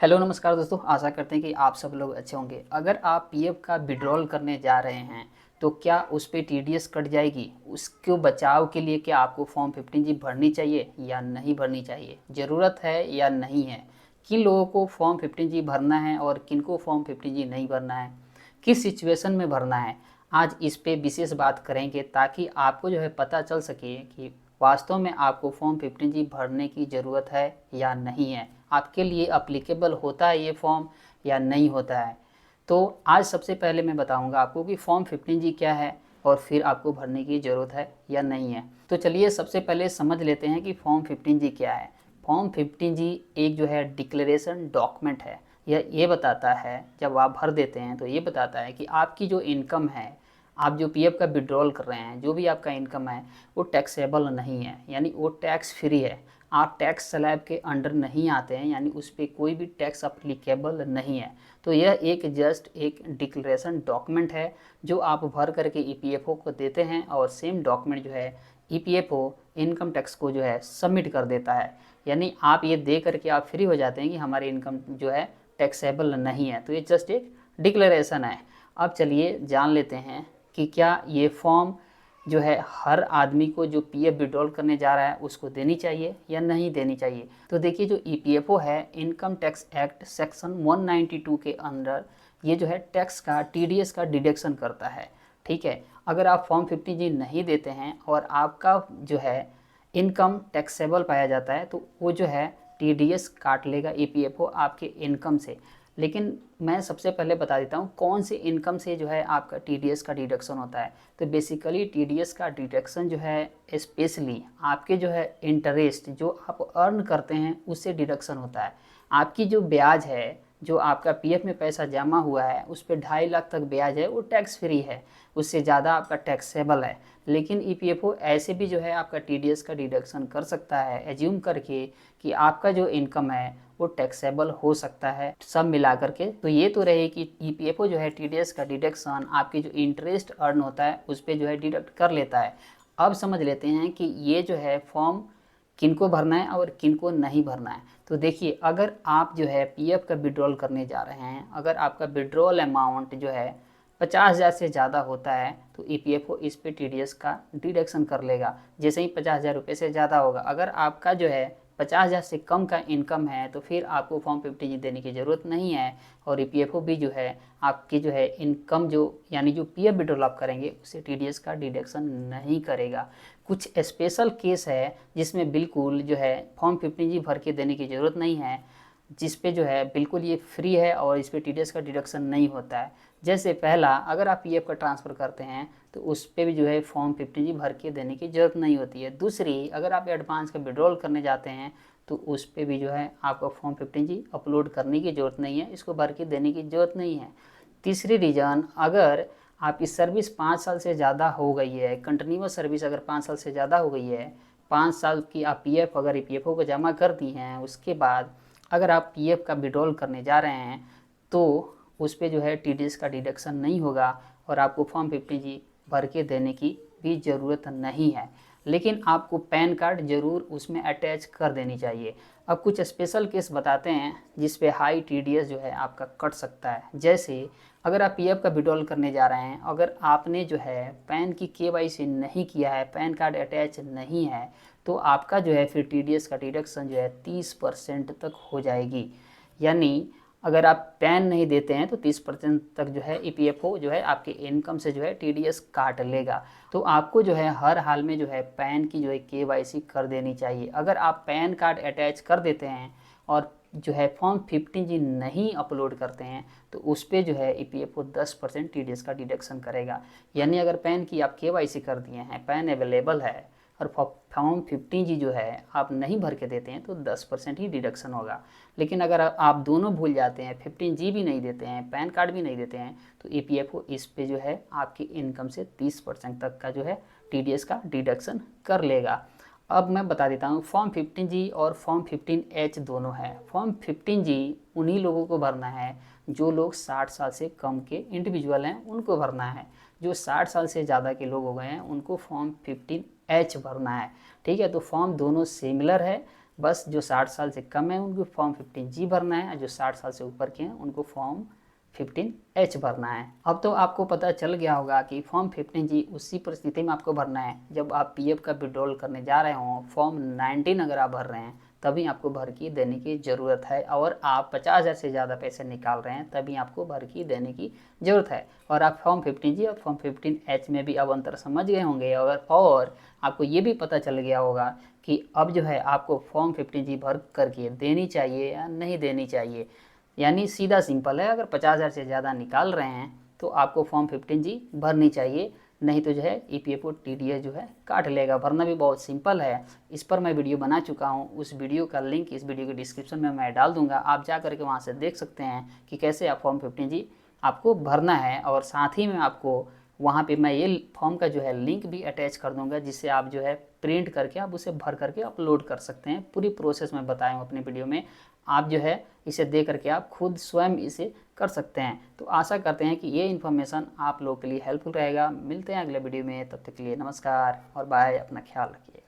Hello नमस्कार दोस्तों, आशा करते हैं कि आप सब लोग अच्छे होंगे। अगर आप पीएफ का विड्रॉल करने जा रहे हैं तो क्या उस पे टीडीएस कट जाएगी? उसके बचाव के लिए क्या आपको फॉर्म 15G भरनी चाहिए या नहीं भरनी चाहिए? ज़रूरत है या नहीं है? किन लोगों को फॉर्म 15G भरना है और किन को फॉर्म 15G नहीं भरना है? किस सिचुएशन में भरना है? आज इस पे विशेष बात करेंगे ताकि आपको जो है पता चल सके कि वास्तव में आपको फॉर्म 15G भरने की ज़रूरत है या नहीं है, आपके लिए अप्लीकेबल होता है ये फॉर्म या नहीं होता है। तो आज सबसे पहले मैं बताऊंगा आपको कि फॉर्म 15G क्या है और फिर आपको भरने की ज़रूरत है या नहीं है। तो चलिए सबसे पहले समझ लेते हैं कि फॉर्म 15G क्या है। फॉर्म 15G एक जो है डिक्लेरेशन डॉक्यूमेंट है। यह ये बताता है, जब आप भर देते हैं तो ये बताता है कि आपकी जो इनकम है, आप जो पीएफ का विड्रॉल कर रहे हैं, जो भी आपका इनकम है वो टैक्सेबल नहीं है, यानी वो टैक्स फ्री है। आप टैक्स स्लैब के अंडर नहीं आते हैं, यानी उस पर कोई भी टैक्स अप्लीकेबल नहीं है। तो यह एक जस्ट एक डिक्लेरेशन डॉक्यूमेंट है जो आप भर करके ईपीएफओ को देते हैं और सेम डॉक्यूमेंट जो है ईपीएफओ इनकम टैक्स को जो है सबमिट कर देता है। यानी आप ये दे करके आप फ्री हो जाते हैं कि हमारी इनकम जो है टैक्सेबल नहीं है। तो ये जस्ट एक डिक्लेरेशन है। अब चलिए जान लेते हैं कि क्या ये फॉर्म जो है हर आदमी को जो पीएफ विड्रॉल करने जा रहा है उसको देनी चाहिए या नहीं देनी चाहिए। तो देखिए, जो ईपीएफओ है, इनकम टैक्स एक्ट सेक्शन 192 के अंदर ये जो है टैक्स का टीडीएस का डिडक्शन करता है। ठीक है, अगर आप फॉर्म 15G नहीं देते हैं और आपका जो है इनकम टैक्सेबल पाया जाता है तो वो जो है टीडीएस काट लेगा ईपीएफओ आपके इनकम से। लेकिन मैं सबसे पहले बता देता हूँ कौन सी इनकम से जो है आपका टीडीएस का डिडक्शन होता है। तो बेसिकली टीडीएस का डिडक्शन जो है स्पेशली आपके जो है इंटरेस्ट जो आप अर्न करते हैं उससे डिडक्शन होता है। आपकी जो ब्याज है, जो आपका पीएफ में पैसा जमा हुआ है उस पर 2.5 लाख तक ब्याज है, वो टैक्स फ्री है, उससे ज़्यादा आपका टैक्सेबल है। लेकिन ईपीएफओ ऐसे भी जो है आपका टीडीएस का डिडक्शन कर सकता है, एज्यूम करके कि आपका जो इनकम है वो टैक्सेबल हो सकता है सब मिला करके। तो ये तो रहे कि ईपीएफओ जो है टीडीएस का डिडक्शन आपकी जो इंटरेस्ट अर्न होता है उस पर जो है डिडक्ट कर लेता है। अब समझ लेते हैं कि ये जो है फॉर्म किनको भरना है और किनको नहीं भरना है। तो देखिए, अगर आप जो है पीएफ का विड्रॉल करने जा रहे हैं, अगर आपका विड्रॉल अमाउंट जो है 50,000 से ज़्यादा होता है तो ईपीएफओ इस पे टीडीएस का डिडक्शन कर लेगा। जैसे ही 50,000 रुपये से ज़्यादा होगा, अगर आपका जो है 50,000 से कम का इनकम है तो फिर आपको फॉर्म 15G देने की ज़रूरत नहीं है। और ईपीएफओ भी जो है आपकी जो है इनकम जो यानी जो पीएफ विड्रॉल आप करेंगे उससे टीडीएस का डिडक्शन नहीं करेगा। कुछ स्पेशल केस है जिसमें बिल्कुल जो है फॉर्म 15G भर के देने की ज़रूरत नहीं है, जिस पे जो है बिल्कुल ये फ्री है और इस पर टीडीएस का डिडक्शन नहीं होता है। जैसे पहला, अगर आप पीएफ का ट्रांसफ़र करते हैं तो उस पर भी जो है फॉर्म 15G भर के देने की ज़रूरत नहीं होती है। दूसरी, अगर आप एडवांस का विड्रॉल करने जाते हैं तो उस पर भी जो है आपको फॉर्म 15G अपलोड करने की ज़रूरत नहीं है, इसको भर के देने की ज़रूरत नहीं है। तीसरी रीज़न, अगर आपकी सर्विस 5 साल से ज़्यादा हो गई है, कंटिन्यूअस सर्विस अगर 5 साल से ज़्यादा हो गई है, 5 साल की आप पीएफ अगर ईपीएफओ को जमा कर दी हैं, उसके बाद अगर आप पीएफ का विड्रॉल करने जा रहे हैं तो उस पर जो है टीडीएस का डिडक्शन नहीं होगा और आपको फॉर्म 15G भर के देने की भी ज़रूरत नहीं है। लेकिन आपको पैन कार्ड ज़रूर उसमें अटैच कर देनी चाहिए। अब कुछ स्पेशल केस बताते हैं जिस पे हाई टीडीएस जो है आपका कट सकता है। जैसे अगर आप पीएफ का विड्रॉल करने जा रहे हैं, अगर आपने जो है पैन की केवाईसी नहीं किया है, पैन कार्ड अटैच नहीं है, तो आपका जो है फिर टीडीएस का डिडक्शन जो है 30% तक हो जाएगी। यानी अगर आप पैन नहीं देते हैं तो 30% तक जो है ईपीएफओ जो है आपके इनकम से जो है टीडीएस काट लेगा। तो आपको जो है हर हाल में जो है पैन की जो है केवाईसी कर देनी चाहिए। अगर आप पैन कार्ड अटैच कर देते हैं और जो है फॉर्म 15G नहीं अपलोड करते हैं तो उस पर जो है ईपीएफओ 10% टीडीएस का डिडक्शन करेगा। यानी अगर पैन की आप केवाईसी कर दिए हैं, पैन अवेलेबल है और फॉर्म 15G जो है आप नहीं भर के देते हैं तो 10% ही डिडक्शन होगा। लेकिन अगर आप दोनों भूल जाते हैं, 15G भी नहीं देते हैं, पैन कार्ड भी नहीं देते हैं, तो ईपीएफओ इस पे जो है आपकी इनकम से 30% तक का जो है टीडीएस का डिडक्शन कर लेगा। अब मैं बता देता हूँ, फॉर्म 15G और फॉर्म 15H दोनों है। फॉर्म 15G उन्हीं लोगों को भरना है जो लोग 60 साल से कम के इंडिविजुअल हैं, उनको भरना है। जो 60 साल से ज़्यादा के लोग हो गए हैं उनको फॉर्म 15H भरना है। ठीक है, तो फॉर्म दोनों सिमिलर है, बस जो 60 साल से कम है उनको फॉर्म 15G भरना है, और जो 60 साल से ऊपर के हैं उनको फॉर्म 15H भरना है। अब तो आपको पता चल गया होगा कि फॉर्म 15G उसी परिस्थिति में आपको भरना है जब आप पीएफ का विड्रॉल करने जा रहे हों। फॉर्म 19 अगर आप भर रहे हैं तभी आपको भर के देने की ज़रूरत है, और आप 50,000 से ज़्यादा पैसे निकाल रहे हैं तभी आपको भर के देने की ज़रूरत है। और आप फॉर्म 15G और फॉर्म 15H में भी अब अंतर समझ गए होंगे, और आपको ये भी पता चल गया होगा कि अब जो है आपको फॉर्म 15G भर करके देनी चाहिए या नहीं देनी चाहिए। यानी सीधा सिंपल है, अगर 50,000 से ज़्यादा निकाल रहे हैं तो आपको फॉर्म 15G भरनी चाहिए, नहीं तो जो है ईपीएफओ टीडीएस जो है काट लेगा। भरना भी बहुत सिंपल है, इस पर मैं वीडियो बना चुका हूँ, उस वीडियो का लिंक इस वीडियो के डिस्क्रिप्शन में मैं डाल दूंगा, आप जा करके वहाँ से देख सकते हैं कि कैसे आप फॉर्म 15G आपको भरना है। और साथ ही में आपको वहाँ पे मैं ये फॉर्म का जो है लिंक भी अटैच कर दूंगा, जिससे आप जो है प्रिंट करके आप उसे भर करके अपलोड कर सकते हैं। पूरी प्रोसेस मैं बताया हूँ अपने वीडियो में, आप जो है इसे देख करके आप खुद स्वयं इसे कर सकते हैं। तो आशा करते हैं कि ये इन्फॉर्मेशन आप लोगों के लिए हेल्पफुल रहेगा। मिलते हैं अगले वीडियो में, तब तक के लिए नमस्कार और बाय, अपना ख्याल रखिए।